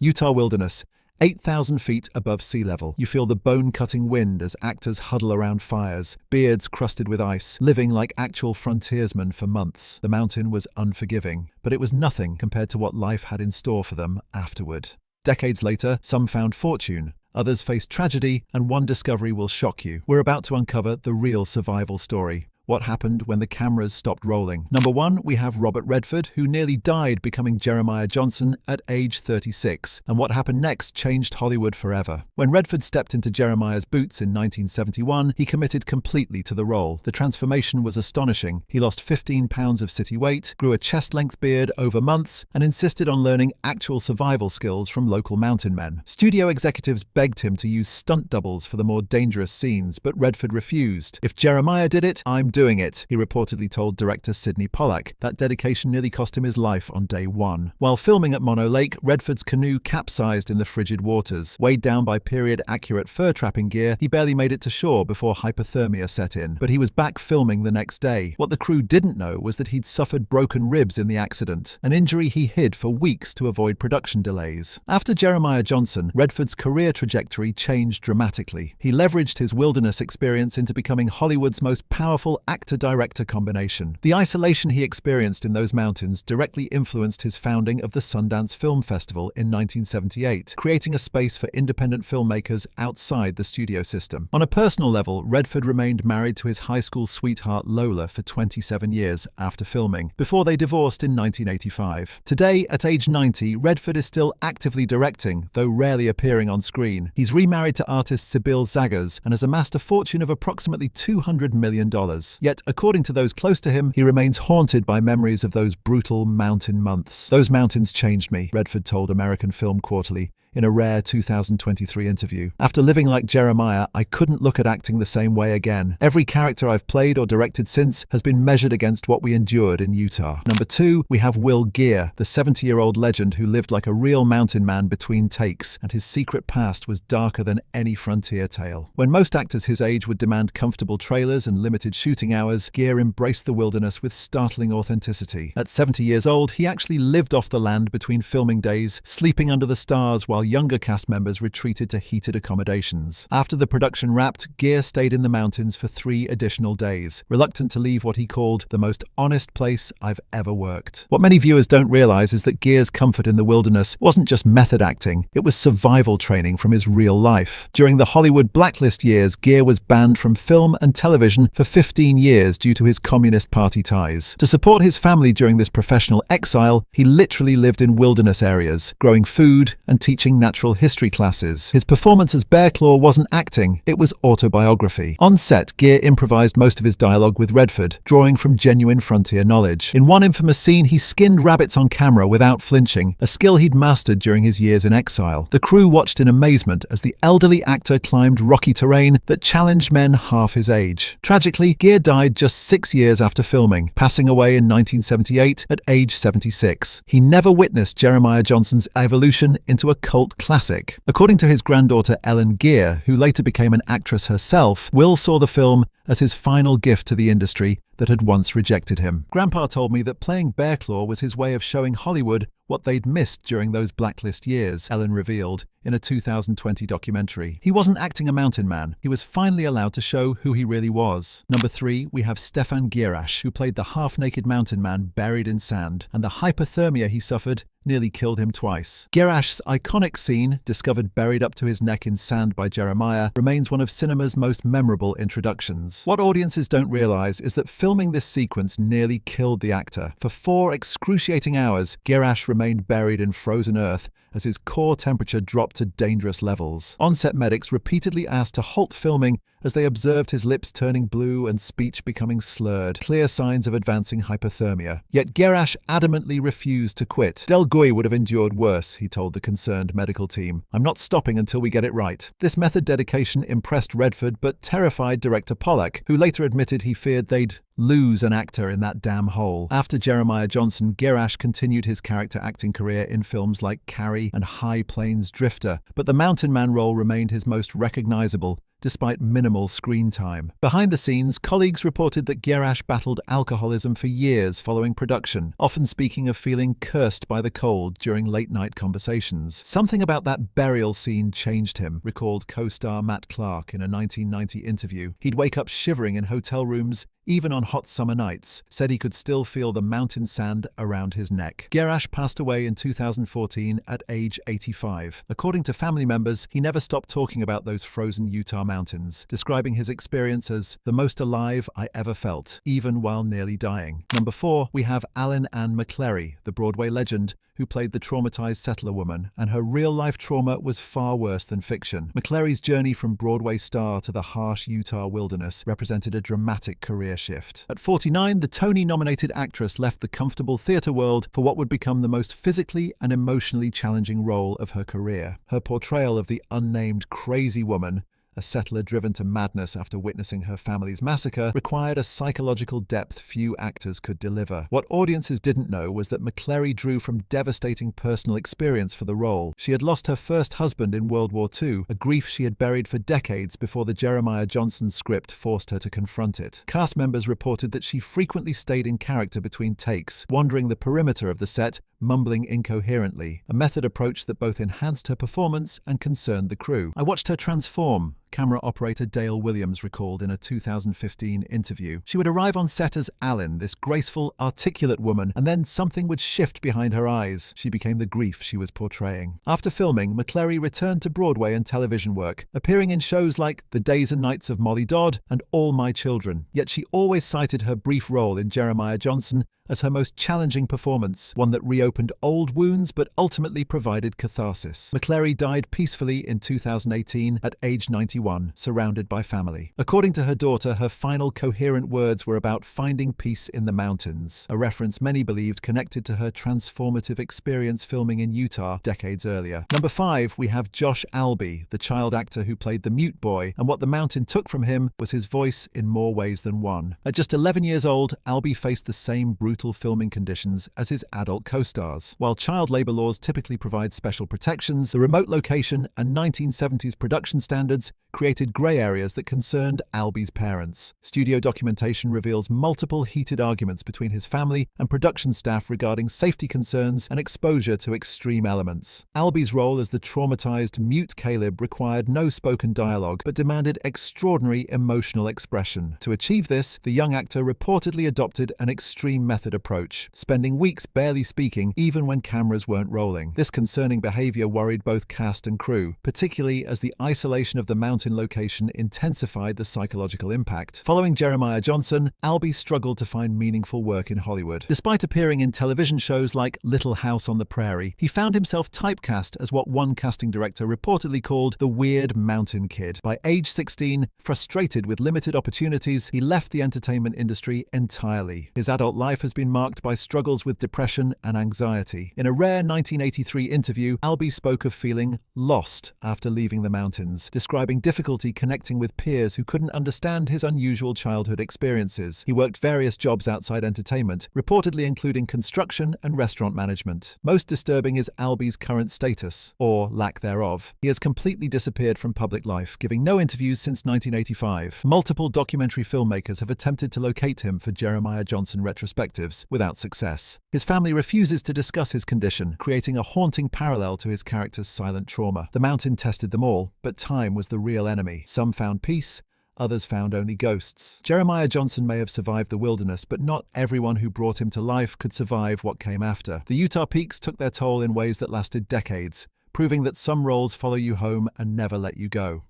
Utah wilderness, 8,000 feet above sea level. You feel the bone-cutting wind as actors huddle around fires, beards crusted with ice, living like actual frontiersmen for months. The mountain was unforgiving, but it was nothing compared to what life had in store for them afterward. Decades later, some found fortune, others faced tragedy, and one discovery will shock you. We're about to uncover the real survival story. What happened when the cameras stopped rolling? Number 1, we have Robert Redford, who nearly died becoming Jeremiah Johnson at age 36. And what happened next changed Hollywood forever. When Redford stepped into Jeremiah's boots in 1971, he committed completely to the role. The transformation was astonishing. He lost 15 pounds of city weight, grew a chest-length beard over months, and insisted on learning actual survival skills from local mountain men. Studio executives begged him to use stunt doubles for the more dangerous scenes, but Redford refused. "If Jeremiah did it, I'm doing it," he reportedly told director Sidney Pollack. That dedication nearly cost him his life on day 1. While filming at Mono Lake, Redford's canoe capsized in the frigid waters. Weighed down by period-accurate fur-trapping gear, he barely made it to shore before hypothermia set in. But he was back filming the next day. What the crew didn't know was that he'd suffered broken ribs in the accident, an injury he hid for weeks to avoid production delays. After Jeremiah Johnson, Redford's career trajectory changed dramatically. He leveraged his wilderness experience into becoming Hollywood's most powerful actor-director combination. The isolation he experienced in those mountains directly influenced his founding of the Sundance Film Festival in 1978, creating a space for independent filmmakers outside the studio system. On a personal level, Redford remained married to his high school sweetheart Lola for 27 years after filming, before they divorced in 1985. Today, at age 90, Redford is still actively directing, though rarely appearing on screen. He's remarried to artist Sybil Zaggers and has amassed a fortune of approximately $200 million. Yet, according to those close to him, he remains haunted by memories of those brutal mountain months. "Those mountains changed me," Redford told American Film Quarterly in a rare 2023 interview. "After living like Jeremiah, I couldn't look at acting the same way again. Every character I've played or directed since has been measured against what we endured in Utah." Number 2, we have Geer, the 70-year-old legend who lived like a real mountain man between takes, and his secret past was darker than any frontier tale. When most actors his age would demand comfortable trailers and limited shooting hours, Geer embraced the wilderness with startling authenticity. At 70 years old, he actually lived off the land between filming days, sleeping under the stars while younger cast members retreated to heated accommodations. After the production wrapped, Geer stayed in the mountains for 3 additional days, reluctant to leave what he called the most honest place I've ever worked. What many viewers don't realize is that Geer's comfort in the wilderness wasn't just method acting, it was survival training from his real life. During the Hollywood blacklist years, Geer was banned from film and television for 15 years due to his Communist Party ties. To support his family during this professional exile, he literally lived in wilderness areas, growing food and teaching natural history classes. His performance as Bearclaw wasn't acting, it was autobiography. On set, Geer improvised most of his dialogue with Redford, drawing from genuine frontier knowledge. In one infamous scene, he skinned rabbits on camera without flinching, a skill he'd mastered during his years in exile. The crew watched in amazement as the elderly actor climbed rocky terrain that challenged men half his age. Tragically, Geer died just 6 years after filming, passing away in 1978 at age 76. He never witnessed Jeremiah Johnson's evolution into a cult classic. According to his granddaughter Ellen Geer, who later became an actress herself, Will saw the film as his final gift to the industry that had once rejected him. "Grandpa told me that playing Bearclaw was his way of showing Hollywood what they'd missed during those blacklist years," Ellen revealed in a 2020 documentary. "He wasn't acting a mountain man. He was finally allowed to show who he really was." Number 3, we have Stefan Gear, who played the half-naked mountain man buried in sand, and the hypothermia he suffered nearly killed him twice. Geerash's iconic scene, discovered buried up to his neck in sand by Jeremiah, remains one of cinema's most memorable introductions. What audiences don't realize is that filming this sequence nearly killed the actor. For 4 excruciating hours, Geerash remained buried in frozen earth as his core temperature dropped to dangerous levels. On-set medics repeatedly asked to halt filming as they observed his lips turning blue and speech becoming slurred, clear signs of advancing hypothermia. Yet Geerash adamantly refused to quit. "Delle would have endured worse," he told the concerned medical team. "I'm not stopping until we get it right." This method dedication impressed Redford but terrified director Pollack, who later admitted he feared they'd lose an actor in that damn hole. After Jeremiah Johnson, Geerash continued his character acting career in films like Carrie and High Plains Drifter, but the mountain man role remained his most recognizable, despite minimal screen time. Behind the scenes, colleagues reported that Geer battled alcoholism for years following production, often speaking of feeling cursed by the cold during late-night conversations. Something about that burial scene changed him, recalled co-star Matt Clark in a 1990 interview. He'd wake up shivering in hotel rooms, even on hot summer nights, said he could still feel the mountain sand around his neck. Geer passed away in 2014 at age 85. According to family members, he never stopped talking about those frozen Utah mountains, describing his experience as the most alive I ever felt, even while nearly dying. Number 4, we have Alan Ann McClary, the Broadway legend, who played the traumatized settler woman, and her real-life trauma was far worse than fiction. McClary's journey from Broadway star to the harsh Utah wilderness represented a dramatic career shift. At 49, the Tony-nominated actress left the comfortable theater world for what would become the most physically and emotionally challenging role of her career. Her portrayal of the unnamed crazy woman, a settler driven to madness after witnessing her family's massacre, required a psychological depth few actors could deliver. What audiences didn't know was that McClary drew from devastating personal experience for the role. She had lost her first husband in World War II, a grief she had buried for decades before the Jeremiah Johnson script forced her to confront it. Cast members reported that she frequently stayed in character between takes, wandering the perimeter of the set, mumbling incoherently, a method approach that both enhanced her performance and concerned the crew. I watched her transform, camera operator Dale Williams recalled in a 2015 interview. She would arrive on set as Alan, this graceful, articulate woman, and then something would shift behind her eyes. She became the grief she was portraying. After filming, McClary returned to Broadway and television work, appearing in shows like The Days and Nights of Molly Dodd and All My Children. Yet she always cited her brief role in Jeremiah Johnson as her most challenging performance, one that reopened old wounds but ultimately provided catharsis. McClary died peacefully in 2018 at age 91, surrounded by family. According to her daughter, her final coherent words were about finding peace in the mountains, a reference many believed connected to her transformative experience filming in Utah decades earlier. Number 5, we have Josh Albi, the child actor who played the mute boy, and what the mountain took from him was his voice in more ways than one. At just 11 years old, Albi faced the same brutal filming conditions as his adult co-stars. While child labor laws typically provide special protections, the remote location and 1970s production standards created grey areas that concerned Albi's parents. Studio documentation reveals multiple heated arguments between his family and production staff regarding safety concerns and exposure to extreme elements. Albi's role as the traumatized mute Caleb required no spoken dialogue, but demanded extraordinary emotional expression. To achieve this, the young actor reportedly adopted an extreme method approach, spending weeks barely speaking even when cameras weren't rolling. This concerning behavior worried both cast and crew, particularly as the isolation of the mountain location intensified the psychological impact. Following Jeremiah Johnson, Albi struggled to find meaningful work in Hollywood. Despite appearing in television shows like Little House on the Prairie, he found himself typecast as what one casting director reportedly called the weird mountain kid. By age 16, frustrated with limited opportunities, he left the entertainment industry entirely. His adult life has been marked by struggles with depression and anxiety. In a rare 1983 interview, Albi spoke of feeling lost after leaving the mountains, describing difficulty connecting with peers who couldn't understand his unusual childhood experiences. He worked various jobs outside entertainment, reportedly including construction and restaurant management. Most disturbing is Albi's current status, or lack thereof. He has completely disappeared from public life, giving no interviews since 1985. Multiple documentary filmmakers have attempted to locate him for Jeremiah Johnson retrospectives, without success. His family refuses to discuss his condition, creating a haunting parallel to his character's silent trauma. The mountain tested them all, but time was the real enemy. Some found peace, others found only ghosts. Jeremiah Johnson may have survived the wilderness, but not everyone who brought him to life could survive what came after. The Utah peaks took their toll in ways that lasted decades, proving that some roles follow you home and never let you go.